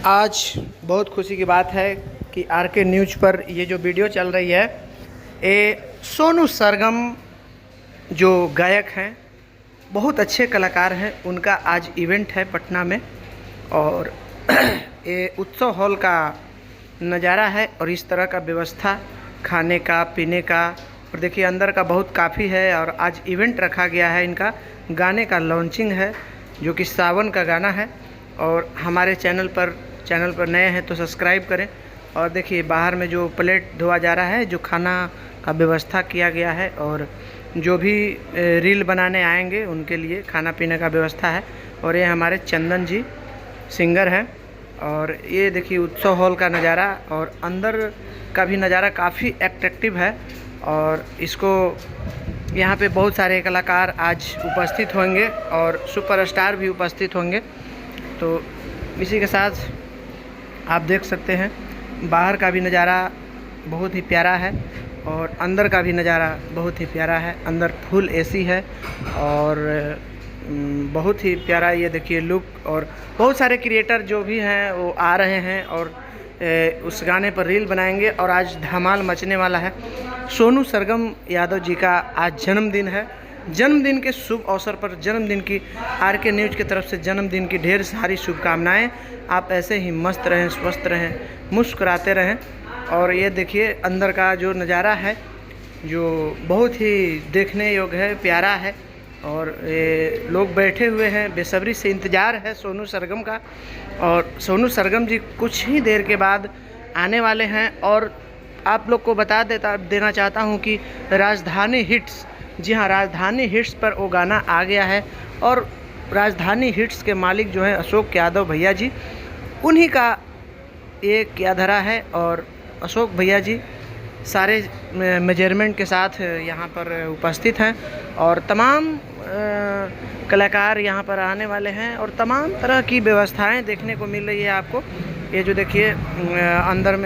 आज बहुत खुशी की बात है कि आरके न्यूज़ पर ये जो वीडियो चल रही है, ये सोनू सरगम जो गायक हैं, बहुत अच्छे कलाकार हैं, उनका आज इवेंट है पटना में। और ये उत्सव हॉल का नज़ारा है और इस तरह का व्यवस्था खाने का पीने का, और देखिए अंदर का बहुत काफ़ी है। और आज इवेंट रखा गया है, इनका गाने का लॉन्चिंग है जो कि सावन का गाना है। और हमारे चैनल पर नए हैं तो सब्सक्राइब करें। और देखिए बाहर में जो प्लेट धोआ जा रहा है, जो खाना का व्यवस्था किया गया है, और जो भी रील बनाने आएंगे उनके लिए खाना पीने का व्यवस्था है। और ये हमारे चंदन जी सिंगर हैं। और ये देखिए उत्सव हॉल का नज़ारा, और अंदर का भी नज़ारा काफ़ी अट्रैक्टिव है। और इसको यहाँ पे बहुत सारे कलाकार आज उपस्थित होंगे और सुपरस्टार भी उपस्थित होंगे। तो इसी के साथ आप देख सकते हैं बाहर का भी नज़ारा बहुत ही प्यारा है और अंदर का भी नज़ारा बहुत ही प्यारा है। अंदर फुल एसी है और बहुत ही प्यारा ये देखिए लुक। और बहुत सारे क्रिएटर जो भी हैं वो आ रहे हैं और उस गाने पर रील बनाएंगे। और आज धमाल मचने वाला है। सोनू सरगम यादव जी का आज जन्मदिन है। जन्मदिन के शुभ अवसर पर जन्मदिन की आरके न्यूज़ की तरफ से जन्मदिन की ढेर सारी शुभकामनाएं। आप ऐसे ही मस्त रहें, स्वस्थ रहें, मुस्कुराते रहें। और ये देखिए अंदर का जो नज़ारा है जो बहुत ही देखने योग्य है, प्यारा है। और ये लोग बैठे हुए हैं, बेसब्री से इंतज़ार है सोनू सरगम का। और सोनू सरगम जी कुछ ही देर के बाद आने वाले हैं। और आप लोग को देना चाहता हूं कि राजधानी हिट्स, जी हाँ, राजधानी हिट्स पर वो गाना आ गया है। और राजधानी हिट्स के मालिक जो हैं अशोक यादव भैया जी, उन्हीं का ये क्या धरा है। और अशोक भैया जी सारे मेजरमेंट के साथ यहाँ पर उपस्थित हैं। और तमाम कलाकार यहाँ पर आने वाले हैं और तमाम तरह की व्यवस्थाएं देखने को मिल रही है आपको। ये जो देखिए अंदर में